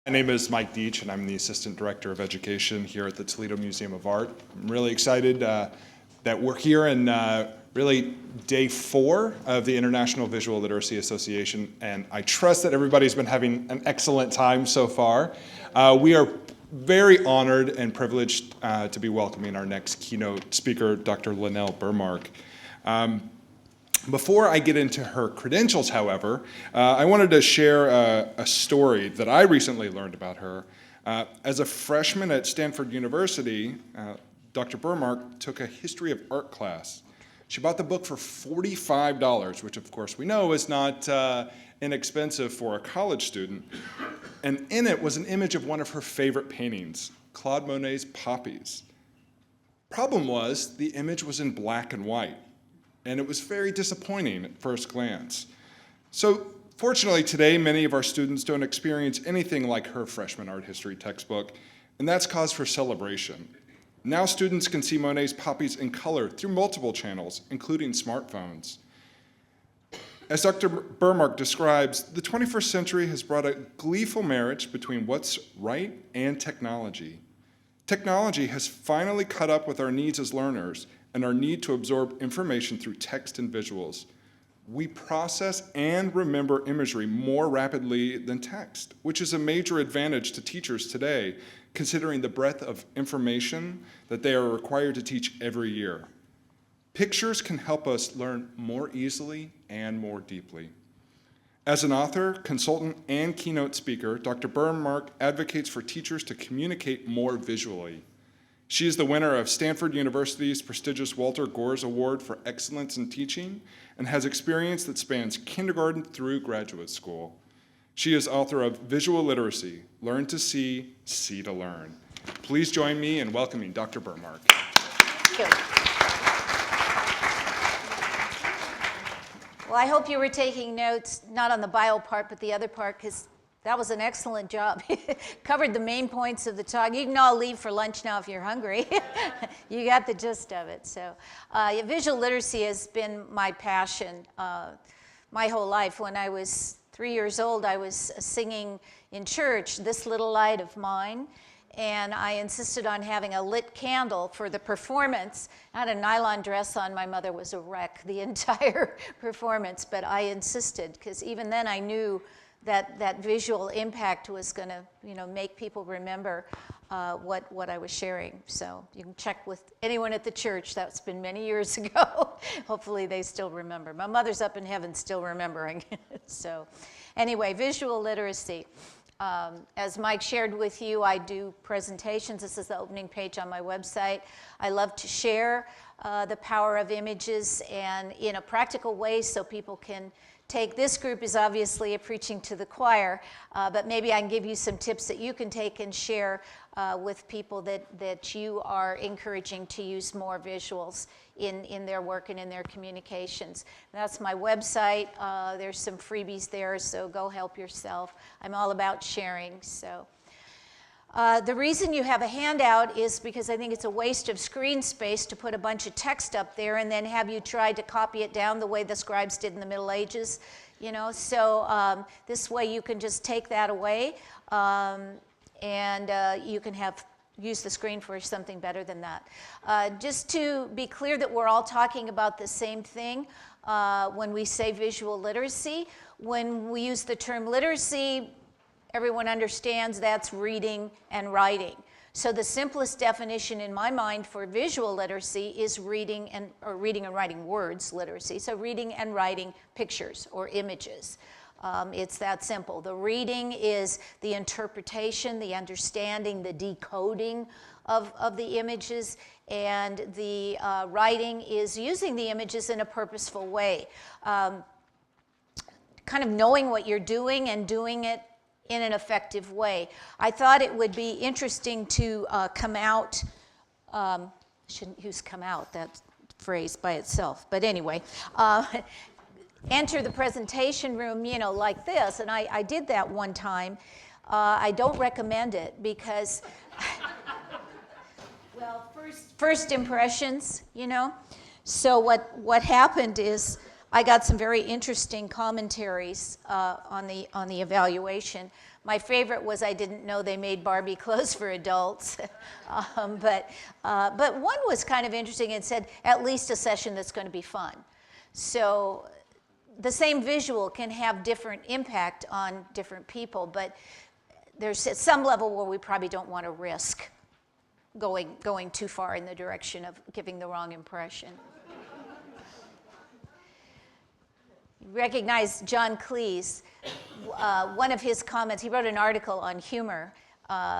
My name is Mike Deach, and I'm the Assistant Director of Education here at the Toledo Museum of Art. I'm really excited that we're here in really day 4 of the International Visual Literacy Association, and I trust that everybody's been having an excellent time so far. We are very honored and privileged to be welcoming our next keynote speaker, Dr. Lynell Burmark. Before I get into her credentials, however, I wanted to share a story that I recently learned about her. As a freshman at Stanford University, Dr. Burmark took a history of art class. She bought the book for $45, which of course we know is not inexpensive for a college student. And in it was an image of one of her favorite paintings, Claude Monet's Poppies. Problem was, the image was in black and white, and it was very disappointing at first glance. So fortunately today, many of our students don't experience anything like her freshman art history textbook, and that's cause for celebration. Now students can see Monet's Poppies in color through multiple channels, including smartphones. As Dr. Burmark describes, the 21st century has brought a gleeful marriage between what's right and technology. Technology has finally caught up with our needs as learners and our need to absorb information through text and visuals. We process and remember imagery more rapidly than text, which is a major advantage to teachers today, considering the breadth of information that they are required to teach every year. Pictures can help us learn more easily and more deeply. As an author, consultant, and keynote speaker, Dr. Burmark advocates for teachers to communicate more visually. She is the winner of Stanford University's prestigious Walter Gores Award for Excellence in Teaching and has experience that spans kindergarten through graduate school. She is author of Visual Literacy, Learn to See, See to Learn. Please join me in welcoming Dr. Burmark. Thank you. Well, I hope you were taking notes, not on the bio part, but the other part, because that was an excellent job. Covered the main points of the talk. You can all leave for lunch now if you're hungry. You got the gist of it. So visual literacy has been my passion my whole life. When I was 3 years old, I was singing in church, This Little Light of Mine, and I insisted on having a lit candle for the performance. I had a nylon dress on. My mother was a wreck the entire performance, but I insisted, because even then I knew that visual impact was going to, make people remember what I was sharing. So you can check with anyone at the church. That's been many years ago. Hopefully they still remember. My mother's up in heaven still remembering. So anyway, visual literacy. As Mike shared with you, I do presentations. This is the opening page on my website. I love to share the power of images and in a practical way so people can take. This group is obviously a preaching to the choir, but maybe I can give you some tips that you can take and share with people that you are encouraging to use more visuals in their work and in their communications. That's my website. There's some freebies there, so go help yourself. I'm all about sharing. So the reason you have a handout is because I think it's a waste of screen space to put a bunch of text up there and then have you try to copy it down the way the scribes did in the Middle Ages. So this way you can just take that away and you can use the screen for something better than that. Just to be clear that we're all talking about the same thing when we say visual literacy. When we use the term literacy, everyone understands that's reading and writing. So the simplest definition in my mind for visual literacy is reading and writing words literacy. So reading and writing pictures or images. It's that simple. The reading is the interpretation, the understanding, the decoding of the images, and the writing is using the images in a purposeful way. Kind of knowing what you're doing and doing it in an effective way. I thought it would be interesting to come out, shouldn't use come out, that phrase by itself, but anyway, enter the presentation room, like this, and I did that one time. I don't recommend it because, well, first impressions, So what happened is I got some very interesting commentaries on the evaluation. My favorite was, I didn't know they made Barbie clothes for adults. But one was kind of interesting. It said, at least a session that's going to be fun. So the same visual can have different impact on different people, but there's at some level where we probably don't want to risk going too far in the direction of giving the wrong impression. You recognize John Cleese. One of his comments, he wrote an article on humor,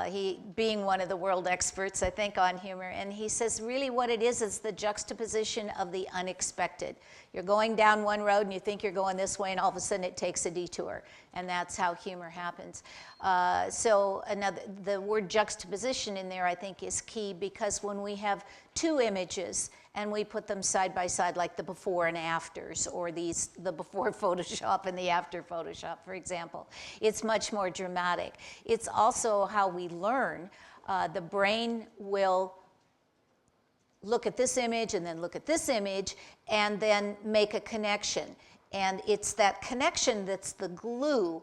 he being one of the world experts, I think, on humor, and he says really what it is the juxtaposition of the unexpected. You're going down one road and you think you're going this way, and all of a sudden it takes a detour, and that's how humor happens. So the word juxtaposition in there, I think, is key, because when we have two images and we put them side by side, like the before and afters, or the before Photoshop and the after Photoshop, for example, it's much more dramatic. It's also how we learn. The brain will look at this image and then look at this image and then make a connection. And it's that connection that's the glue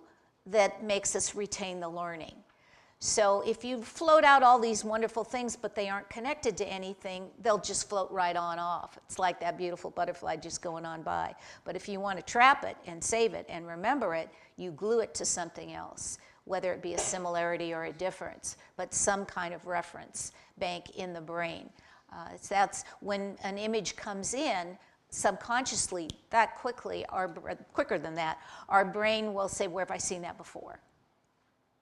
that makes us retain the learning. So if you float out all these wonderful things, but they aren't connected to anything, they'll just float right on off. It's like that beautiful butterfly just going on by. But if you want to trap it and save it and remember it, you glue it to something else, whether it be a similarity or a difference, but some kind of reference bank in the brain. That's when an image comes in, subconsciously, that quickly, or quicker than that, our brain will say, where have I seen that before?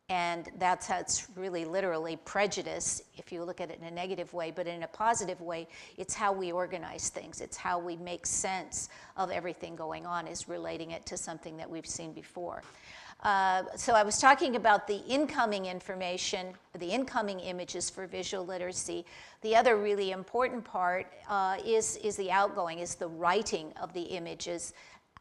And that's how it's really literally prejudice, if you look at it in a negative way, but in a positive way, it's how we organize things. It's how we make sense of everything going on, is relating it to something that we've seen before. So I was talking about the incoming information, the incoming images for visual literacy. The other really important part is the outgoing, is the writing of the images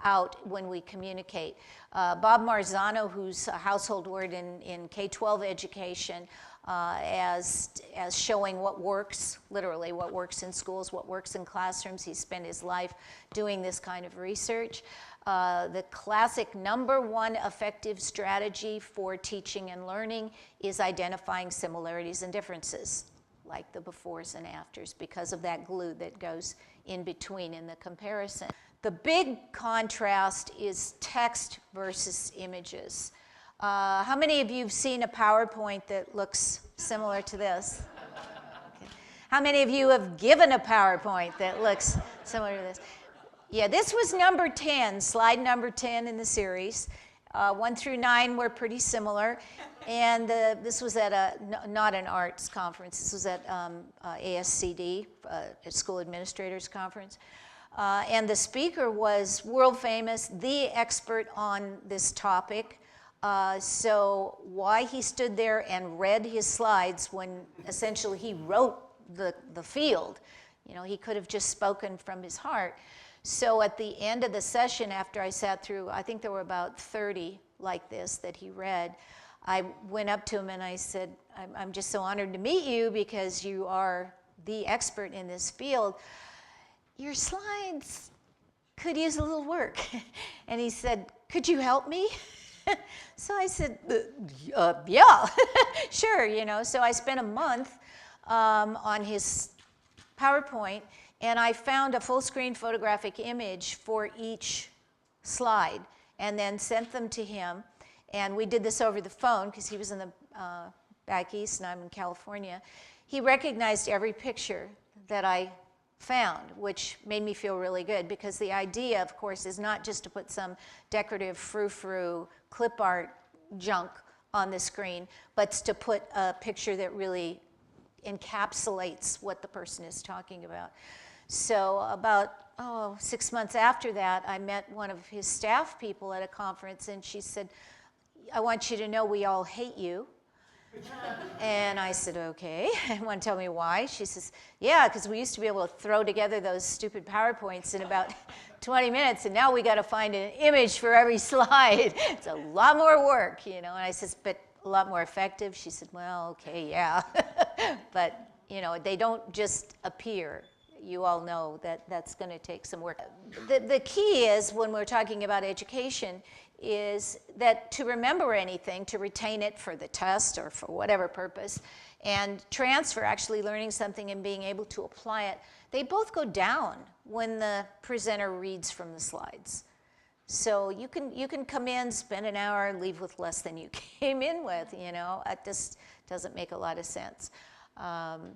out when we communicate. Bob Marzano, who's a household word in K-12 education, as showing what works, literally what works in schools, what works in classrooms. He spent his life doing this kind of research. The classic #1 effective strategy for teaching and learning is identifying similarities and differences, like the befores and afters, because of that glue that goes in between in the comparison. The big contrast is text versus images. How many of you have seen a PowerPoint that looks similar to this? Okay. How many of you have given a PowerPoint that looks similar to this? Yeah, this was number 10, slide number 10 in the series. 1 through 9 were pretty similar. And this was at not an arts conference. This was at ASCD, a School Administrators Conference. And the speaker was world famous, the expert on this topic. So why he stood there and read his slides when essentially he wrote the field, you know, he could have just spoken from his heart. So at the end of the session, after I sat through, I think there were about 30 like this that he read, I went up to him and I said, I'm just so honored to meet you because you are the expert in this field. Your slides could use a little work. And he said, could you help me? So I said, yeah, sure, you know. So I spent a month on his PowerPoint, and I found a full screen photographic image for each slide and then sent them to him. And we did this over the phone because he was in the back east and I'm in California. He recognized every picture that I found, which made me feel really good, because the idea, of course, is not just to put some decorative frou-frou clip art junk on the screen, but to put a picture that really encapsulates what the person is talking about. So about 6 months after that, I met one of his staff people at a conference, and she said, I want you to know we all hate you. And I said, okay. And want to tell me why? She says, yeah, because we used to be able to throw together those stupid PowerPoints in about 20 minutes, and now we got to find an image for every slide. It's a lot more work, you know. And I says, but a lot more effective. She said, well, okay, yeah. But, you know, they don't just appear. you all know that that's going to take some work. The key is, when we're talking about education, is that to remember anything, to retain it for the test or for whatever purpose, and transfer, actually learning something and being able to apply it, they both go down when the presenter reads from the slides. So you can come in, spend an hour, leave with less than you came in with, you know. It just doesn't make a lot of sense.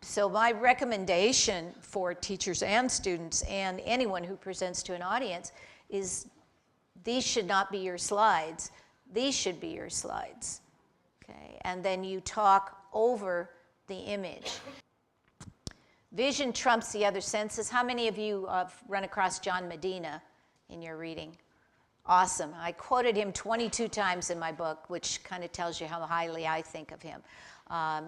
So my recommendation for teachers and students and anyone who presents to an audience is these should not be your slides. These should be your slides, okay? And then you talk over the image. Vision trumps the other senses. How many of you have run across John Medina in your reading? Awesome. I quoted him 22 times in my book, which kind of tells you how highly I think of him.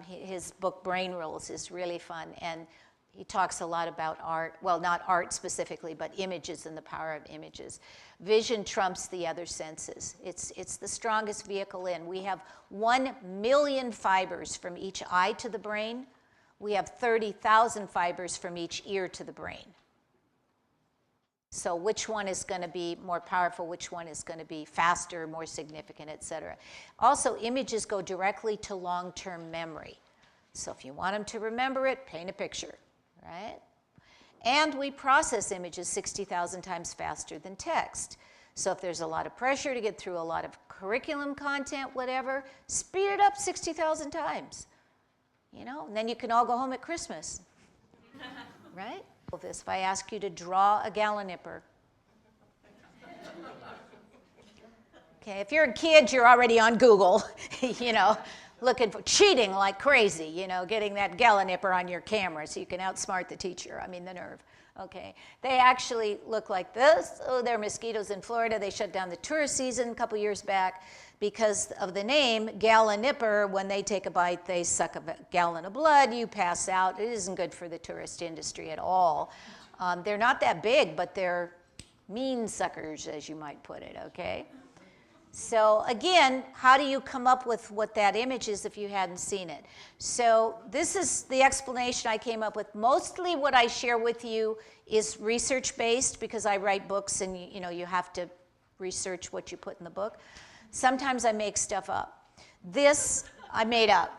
His book, Brain Rules, is really fun, and he talks a lot about art. Well, not art specifically, but images and the power of images. Vision trumps the other senses. It's the strongest vehicle in. We have 1 million fibers from each eye to the brain. We have 30,000 fibers from each ear to the brain. So which one is going to be more powerful, which one is going to be faster, more significant, et cetera. Also, images go directly to long-term memory. So if you want them to remember it, paint a picture, right? And we process images 60,000 times faster than text. So if there's a lot of pressure to get through a lot of curriculum content, whatever, speed it up 60,000 times. You know, and then you can all go home at Christmas, right? This, if I ask you to draw a gallonipper. Okay, if you're a kid, you're already on Google, you know, looking for, cheating like crazy, you know, getting that gallonipper on your camera so you can outsmart the teacher. I mean, the nerve. Okay, they actually look like this. Oh, there are mosquitoes in Florida. They shut down the tourist season a couple years back because of the name gallonipper. When they take a bite, they suck a gallon of blood. You pass out. It isn't good for the tourist industry at all. They're not that big, but they're mean suckers, as you might put it, okay? So again, how do you come up with what that image is if you hadn't seen it? So this is the explanation I came up with. Mostly what I share with you is research-based because I write books and you know, you have to research what you put in the book. Sometimes I make stuff up. This I made up.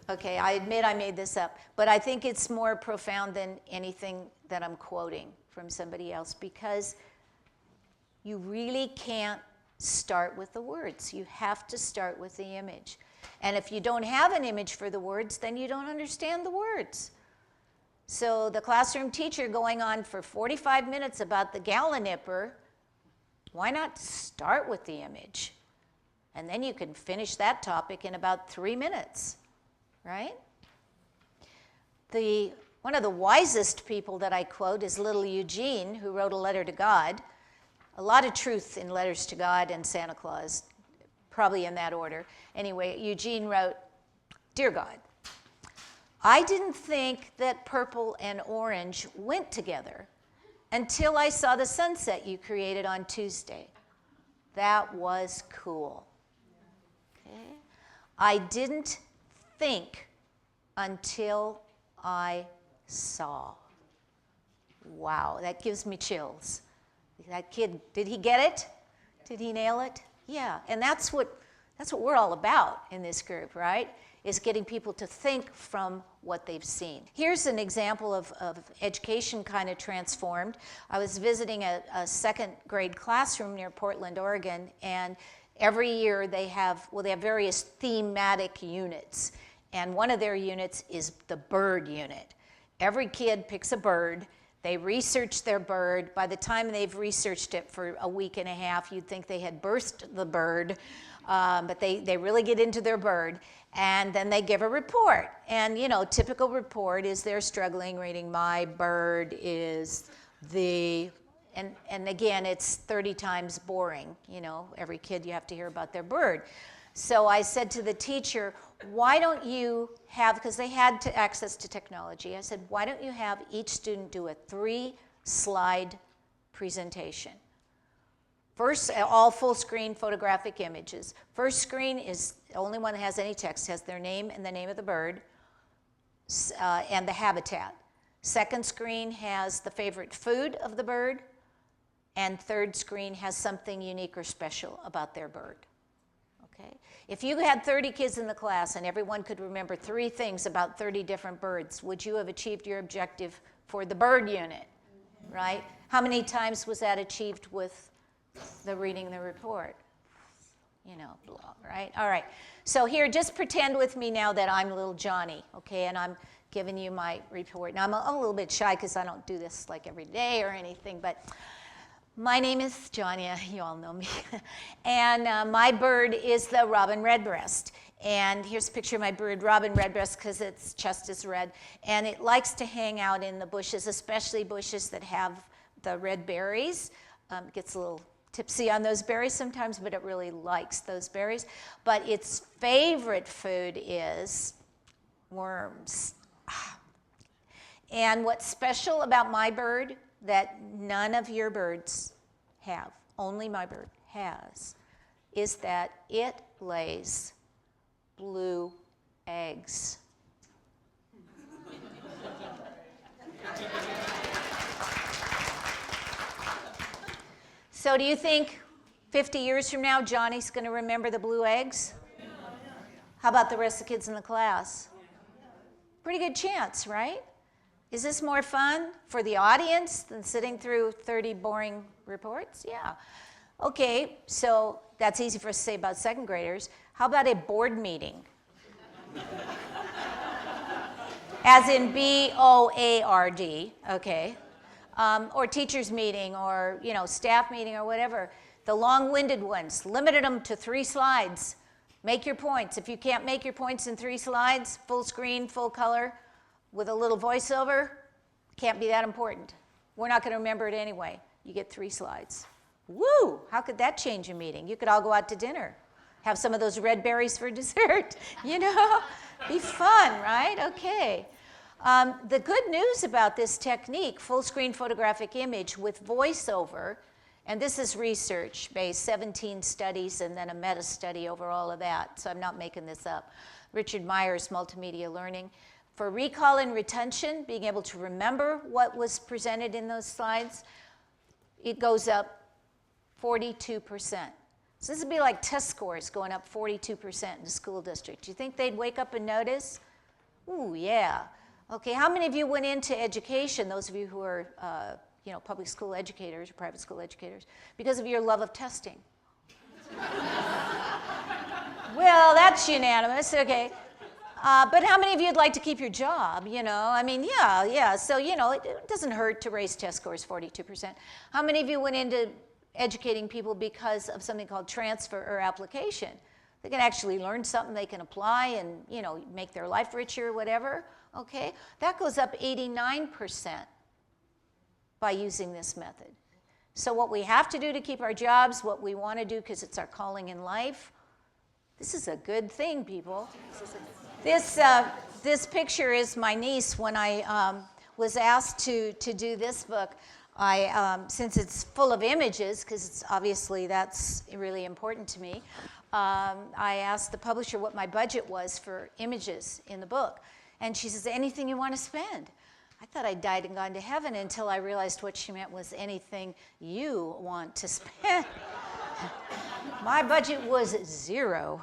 Okay, I admit I made this up, but I think it's more profound than anything that I'm quoting from somebody else because you really can't start with the words. You have to start with the image. And if you don't have an image for the words, then you don't understand the words. So the classroom teacher going on for 45 minutes about the gallonipper, why not start with the image? And then you can finish that topic in about 3 minutes, right? One of the wisest people that I quote is little Eugene, who wrote a letter to God. A lot of truth in Letters to God and Santa Claus, probably in that order. Anyway, Eugene wrote, "Dear God, I didn't think that purple and orange went together until I saw the sunset you created on Tuesday. That was cool. Okay? I didn't think until I saw." Wow, that gives me chills. That kid, did he get it? Did he nail it? Yeah, and that's what we're all about in this group, right? Is getting people to think from what they've seen. Here's an example of education kind of transformed. I was visiting a second grade classroom near Portland, Oregon, and every year they have various thematic units, and one of their units is the bird unit. Every kid picks a bird. They research their bird. By the time they've researched it for a week and a half, you'd think they had birthed the bird, but they really get into their bird, and then they give a report. And, you know, typical report is they're struggling reading, "My bird is the," and again, it's 30 times boring. You know, every kid you have to hear about their bird. So I said to the teacher, why don't you have, because they had access to technology, I said, why don't you have each student do a 3-slide presentation? First, all full screen photographic images. First screen is the only one that has any text, has their name and the name of the bird and the habitat. Second screen has the favorite food of the bird. And third screen has something unique or special about their bird. Okay? If you had 30 kids in the class and everyone could remember 3 things about 30 different birds, would you have achieved your objective for the bird unit? Right? How many times was that achieved with the reading the report? You know, blah, right? All right. So here, just pretend with me now that I'm little Johnny, okay? And I'm giving you my report. Now, I'm a little bit shy because I don't do this like every day or anything, but my name is Johnny. You all know me. And my bird is the robin redbreast. And here's a picture of my bird, robin redbreast, because its chest is red. And it likes to hang out in the bushes, especially bushes that have the red berries. It gets a little tipsy on those berries sometimes, but it really likes those berries. But its favorite food is worms. And what's special about my bird that none of your birds have, only my bird has, is that it lays blue eggs. So do you think 50 years from now Johnny's going to remember the blue eggs? How about the rest of the kids in the class? Pretty good chance, right? Is this more fun for the audience than sitting through 30 boring reports? Yeah. Okay, so that's easy for us to say about second graders. How about a board meeting? As in B-O-A-R-D, okay. Or teachers meeting, or staff meeting, or whatever. The long-winded ones, limited them to 3 slides. Make your points. If you can't make your points in 3 slides, full screen, full color, with a little voiceover, can't be that important. We're not going to remember it anyway. You get 3 slides. Woo! How could that change a meeting? You could all go out to dinner. Have some of those red berries for dessert, Be fun, right? Okay. The good news about this technique, full screen photographic image with voiceover, and this is research-based, 17 studies and then a meta-study over all of that, so I'm not making this up. Richard Meyer's Multimedia Learning. For recall and retention, being able to remember what was presented in those slides, it goes up 42%. So this would be like test scores going up 42% in the school district. Do you think they'd wake up and notice? Ooh, yeah. Okay, how many of you went into education, those of you who are public school educators or private school educators, because of your love of testing? Well, that's unanimous, okay. But how many of you would like to keep your job, I mean, yeah. So, it doesn't hurt to raise test scores 42%. How many of you went into educating people because of something called transfer or application? They can actually learn something, they can apply and, make their life richer or whatever, okay? That goes up 89% by using this method. So what we have to do to keep our jobs, what we want to do because it's our calling in life, this is a good thing, people. This picture is my niece. When I was asked to do this book, since it's full of images, because obviously that's really important to me, I asked the publisher what my budget was for images in the book. And she says, anything you want to spend. I thought I'd died and gone to heaven until I realized what she meant was anything you want to spend. My budget was 0.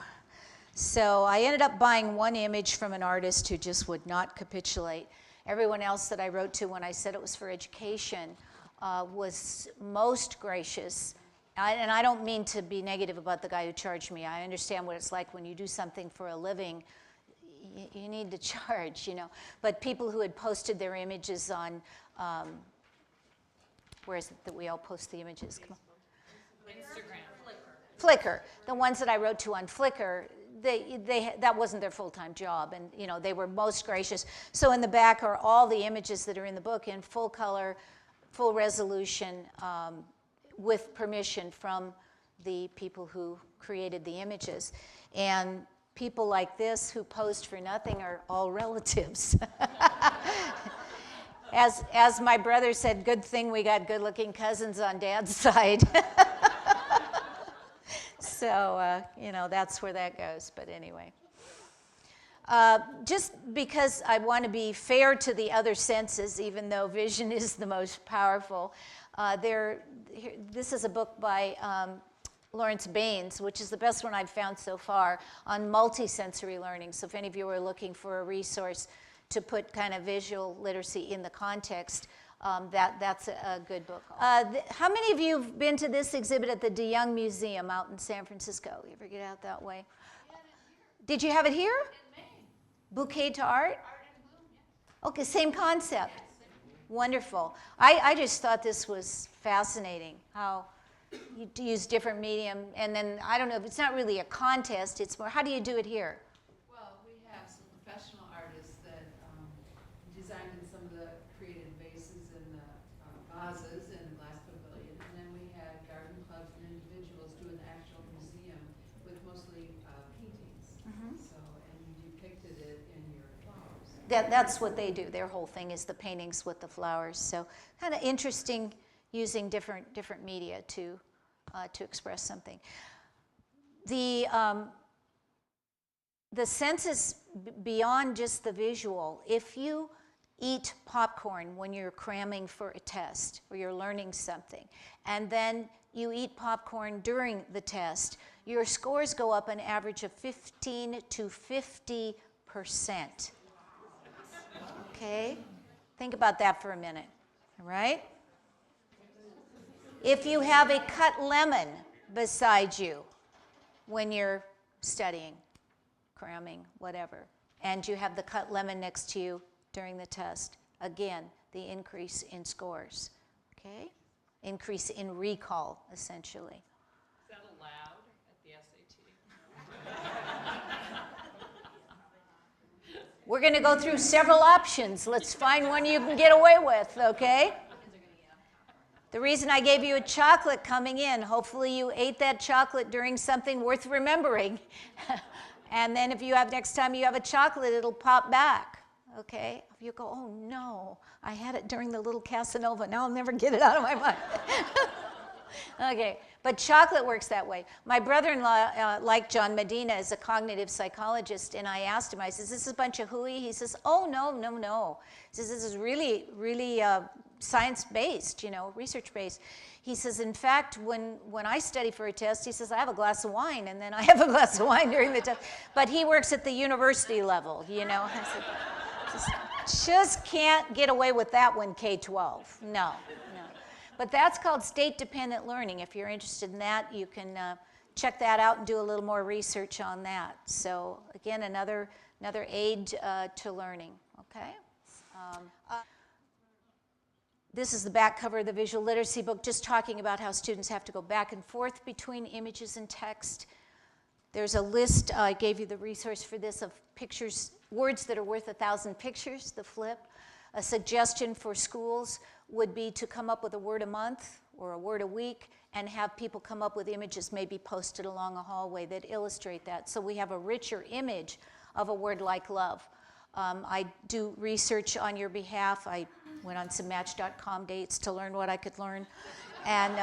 So I ended up buying 1 image from an artist who just would not capitulate. Everyone else that I wrote to when I said it was for education was most gracious. And I don't mean to be negative about the guy who charged me. I understand what it's like when you do something for a living. You need to charge, But people who had posted their images on, where is it that we all post the images? Come on. Instagram. Flickr. The ones that I wrote to on Flickr, that wasn't their full-time job, and they were most gracious. So in the back are all the images that are in the book in full color, full resolution, with permission from the people who created the images. And people like this who posed for nothing are all relatives. As my brother said, good thing we got good-looking cousins on Dad's side. So, that's where that goes. But anyway. Just because I want to be fair to the other senses, even though vision is the most powerful, this is a book by Lawrence Baines, which is the best one I've found so far, on multisensory learning. So if any of you are looking for a resource to put kind of visual literacy in the context, that's a good book. How many of you have been to this exhibit at the DeYoung Museum out in San Francisco? You ever get out that way? Did you have it here? Bouquet to art? Art and bloom, yeah. Okay, same concept. Yes. Wonderful. I just thought this was fascinating, how you use different medium, and then, I don't know, it's not really a contest, it's more, how do you do it here? Well, we have some professional artists that designed in some of the creative vases and the vases in the glass pavilion, and then we had garden clubs and individuals doing the actual museum with mostly paintings. So, and you depicted it in your flowers. That's what they do. Their whole thing is the paintings with the flowers. So kind of interesting using different media to express something. The senses beyond just the visual, if you eat popcorn when you're cramming for a test or you're learning something, and then you eat popcorn during the test, your scores go up an average of 15 to 50%. Okay? Think about that for a minute, all right? If you have a cut lemon beside you when you're studying, cramming, whatever, and you have the cut lemon next to you during the test, again, the increase in scores, okay? Increase in recall, essentially. Is that allowed at the SAT? We're going to go through several options. Let's find one you can get away with, okay? The reason I gave you a chocolate coming in, hopefully you ate that chocolate during something worth remembering. And then if you have, next time you have a chocolate, it'll pop back, okay? You go, oh no, I had it during the little Casanova. Now I'll never get it out of my mind. Okay, but chocolate works that way. My brother-in-law, like John Medina, is a cognitive psychologist, and I asked him, I said, is this a bunch of hooey? He says, oh, no. He says, this is really science-based, research-based. He says, in fact, when I study for a test, he says, I have a glass of wine, and then I have a glass of wine during the test. But he works at the university level, I said, just can't get away with that one, K-12. No. But that's called state-dependent learning. If you're interested in that, you can check that out and do a little more research on that. So again, another aid to learning, okay? This is the back cover of the visual literacy book, just talking about how students have to go back and forth between images and text. There's a list, I gave you the resource for this, of pictures, words that are worth 1,000 pictures, the flip. A suggestion for schools would be to come up with a word a month or a word a week and have people come up with images maybe posted along a hallway that illustrate that. So we have a richer image of a word like love. I do research on your behalf. I went on some Match.com dates to learn what I could learn. And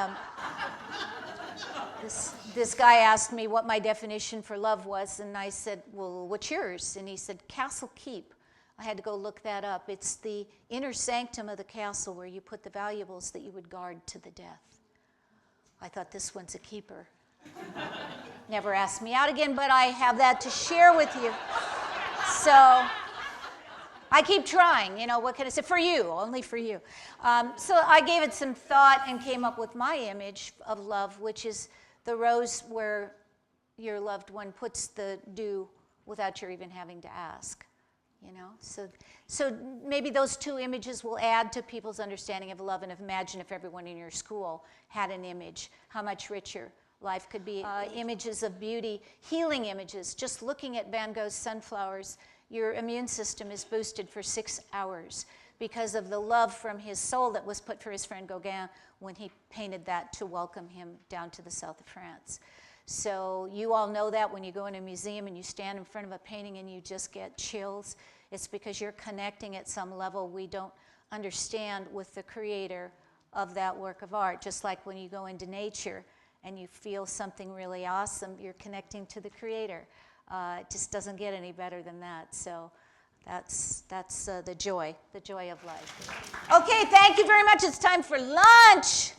this guy asked me what my definition for love was, and I said, well, what's yours? And he said, castle keep. I had to go look that up. It's the inner sanctum of the castle where you put the valuables that you would guard to the death. I thought, this one's a keeper. Never asked me out again, but I have that to share with you. So I keep trying, what can I say? For you, only for you. So I gave it some thought and came up with my image of love, which is the rose where your loved one puts the dew without your even having to ask. So maybe those two images will add to people's understanding of love, and imagine if everyone in your school had an image, how much richer life could be. Images of beauty, healing images. Just looking at Van Gogh's sunflowers, your immune system is boosted for 6 hours because of the love from his soul that was put for his friend Gauguin when he painted that to welcome him down to the south of France. So you all know that when you go in a museum and you stand in front of a painting and you just get chills. It's because you're connecting at some level we don't understand with the creator of that work of art. Just like when you go into nature and you feel something really awesome, you're connecting to the creator It just doesn't get any better than that. So that's the joy of life. Okay, thank you very much. It's time for lunch.